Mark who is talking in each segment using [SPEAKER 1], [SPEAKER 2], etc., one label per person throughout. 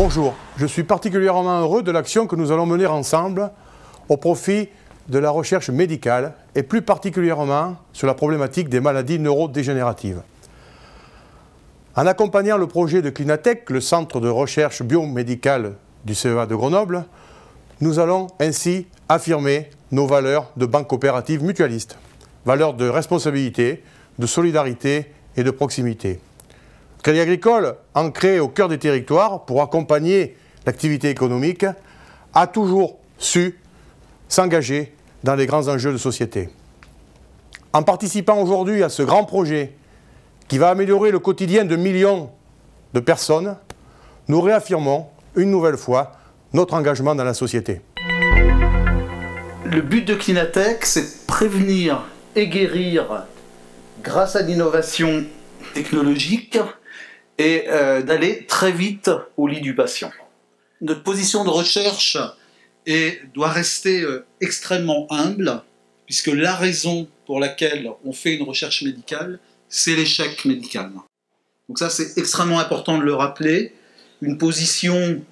[SPEAKER 1] Bonjour, je suis particulièrement heureux de l'action que nous allons mener ensemble au profit de la recherche médicale et plus particulièrement sur la problématique des maladies neurodégénératives. En accompagnant le projet de Clinatech, le centre de recherche biomédicale du CEA de Grenoble, nous allons ainsi affirmer nos valeurs de banque coopérative mutualiste, valeurs de responsabilité, de solidarité et de proximité. Crédit Agricole, ancré au cœur des territoires pour accompagner l'activité économique, a toujours su s'engager dans les grands enjeux de société. En participant aujourd'hui à ce grand projet qui va améliorer le quotidien de millions de personnes, nous réaffirmons une nouvelle fois notre engagement dans la société.
[SPEAKER 2] Le but de Clinatech, c'est de prévenir et guérir grâce à l'innovation technologique et d'aller très vite au lit du patient. Notre position de recherche doit rester extrêmement humble, puisque la raison pour laquelle on fait une recherche médicale, c'est l'échec médical. Donc ça, c'est extrêmement important de le rappeler. Une position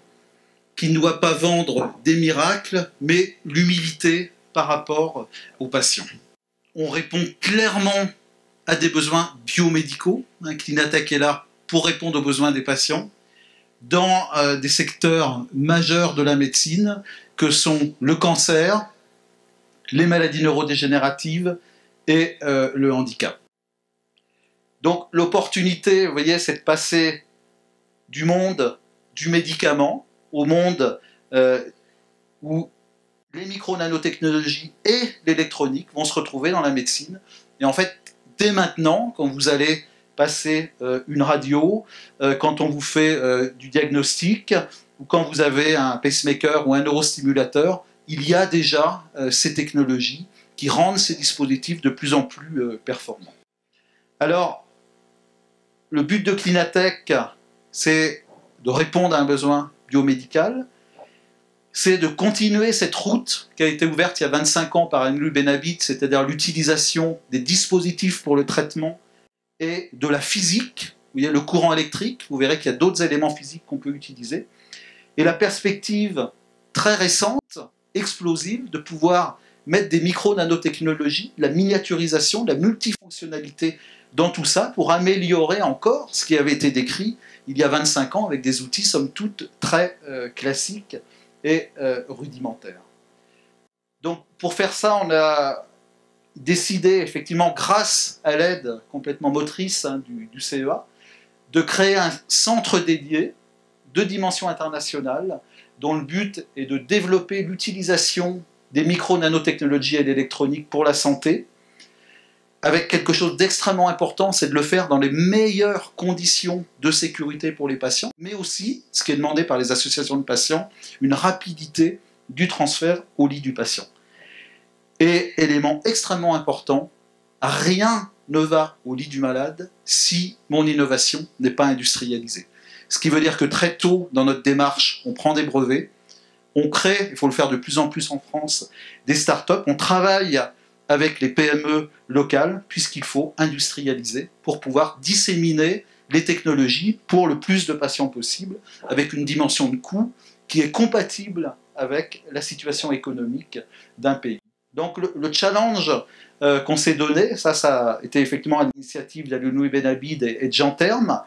[SPEAKER 2] qui ne doit pas vendre des miracles, mais l'humilité par rapport aux patients. On répond clairement à des besoins biomédicaux. Clinatech est là pour répondre aux besoins des patients dans des secteurs majeurs de la médecine que sont le cancer, les maladies neurodégénératives et le handicap. Donc l'opportunité, vous voyez, c'est de passer du monde du médicament au monde où les micro-nanotechnologies et l'électronique vont se retrouver dans la médecine. Et en fait, dès maintenant, quand vous allez passer une radio, quand on vous fait du diagnostic, ou quand vous avez un pacemaker ou un neurostimulateur, il y a déjà ces technologies qui rendent ces dispositifs de plus en plus performants. Alors, le but de Clinatech, c'est de répondre à un besoin biomédical, c'est de continuer cette route qui a été ouverte il y a 25 ans par Emile Benabit, c'est-à-dire l'utilisation des dispositifs pour le traitement et de la physique. Vous voyez, le courant électrique, vous verrez qu'il y a d'autres éléments physiques qu'on peut utiliser. Et la perspective très récente, explosive, de pouvoir mettre des micro-nanotechnologies, la miniaturisation, la multifonctionnalité dans tout ça pour améliorer encore ce qui avait été décrit il y a 25 ans avec des outils, somme toute, très classiques et rudimentaires. Donc, pour faire ça, on a décidé, effectivement, grâce à l'aide complètement motrice du CEA, de créer un centre dédié de dimension internationale dont le but est de développer l'utilisation des micro-nanotechnologies et l'électronique pour la santé, avec quelque chose d'extrêmement important, c'est de le faire dans les meilleures conditions de sécurité pour les patients, mais aussi, ce qui est demandé par les associations de patients, une rapidité du transfert au lit du patient. Et élément extrêmement important, rien ne va au lit du malade si mon innovation n'est pas industrialisée. Ce qui veut dire que très tôt dans notre démarche, on prend des brevets, on crée, il faut le faire de plus en plus en France, des startups, on travaille avec les PME locales, puisqu'il faut industrialiser pour pouvoir disséminer les technologies pour le plus de patients possible, avec une dimension de coût qui est compatible avec la situation économique d'un pays. Donc le challenge qu'on s'est donné, ça a été effectivement à l'initiative d'Aliouni Benabid et de Jean Terme,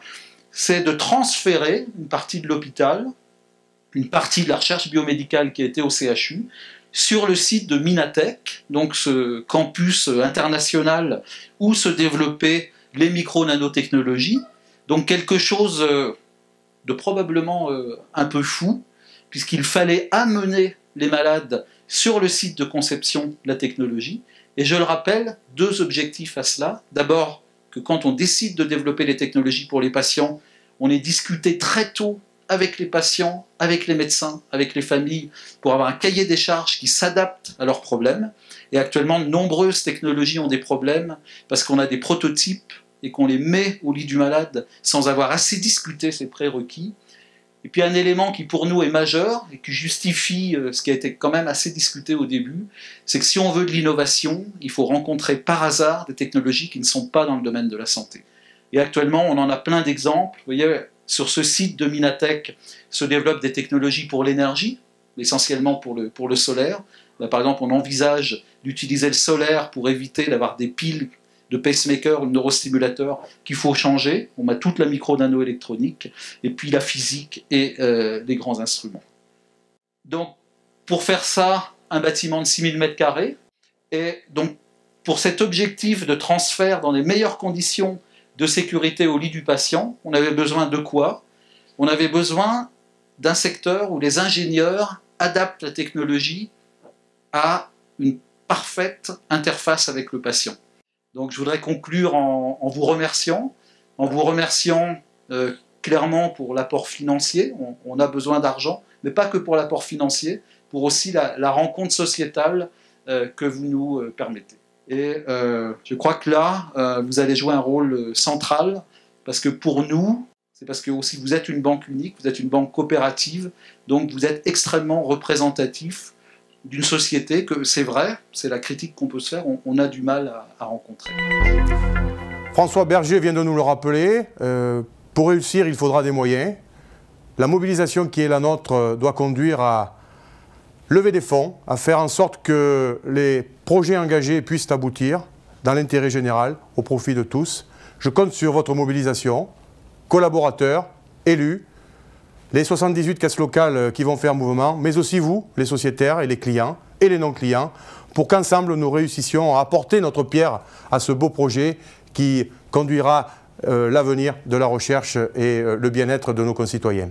[SPEAKER 2] c'est de transférer une partie de l'hôpital, une partie de la recherche biomédicale qui était au CHU, sur le site de Minatech, donc ce campus international où se développaient les micro-nanotechnologies, donc quelque chose de probablement un peu fou, puisqu'il fallait amener les malades sur le site de conception de la technologie. Et je le rappelle, deux objectifs à cela. D'abord, que quand on décide de développer les technologies pour les patients, on ait discuté très tôt avec les patients, avec les médecins, avec les familles, pour avoir un cahier des charges qui s'adapte à leurs problèmes. Et actuellement, de nombreuses technologies ont des problèmes parce qu'on a des prototypes et qu'on les met au lit du malade sans avoir assez discuté ces prérequis. Et puis un élément qui pour nous est majeur et qui justifie ce qui a été quand même assez discuté au début, c'est que si on veut de l'innovation, il faut rencontrer par hasard des technologies qui ne sont pas dans le domaine de la santé. Et actuellement, on en a plein d'exemples. Vous voyez, sur ce site de Minatech se développent des technologies pour l'énergie, essentiellement pour le solaire. Là, par exemple, on envisage d'utiliser le solaire pour éviter d'avoir des piles de pacemakers ou de neurostimulateurs qu'il faut changer. On a toute la micro-nano-électronique, et puis la physique et les grands instruments. Donc, pour faire ça, un bâtiment de 6000 m², et donc pour cet objectif de transfert dans les meilleures conditions de sécurité au lit du patient, on avait besoin de quoi? On avait besoin d'un secteur où les ingénieurs adaptent la technologie à une parfaite interface avec le patient. Donc je voudrais conclure en vous remerciant clairement pour l'apport financier. On a besoin d'argent, mais pas que pour l'apport financier, pour aussi la rencontre sociétale que vous nous permettez. Et je crois que là, vous allez jouer un rôle central, parce que pour nous, c'est parce que aussi vous êtes une banque unique, vous êtes une banque coopérative, donc vous êtes extrêmement représentatif d'une société que, c'est vrai, c'est la critique qu'on peut se faire, on a du mal à rencontrer.
[SPEAKER 1] François Berger vient de nous le rappeler, pour réussir, il faudra des moyens. La mobilisation qui est la nôtre doit conduire à lever des fonds, à faire en sorte que les projets engagés puissent aboutir dans l'intérêt général, au profit de tous. Je compte sur votre mobilisation, collaborateurs, élus, les 78 caisses locales qui vont faire mouvement, mais aussi vous, les sociétaires et les clients et les non-clients, pour qu'ensemble nous réussissions à apporter notre pierre à ce beau projet qui conduira l'avenir de la recherche et le bien-être de nos concitoyens.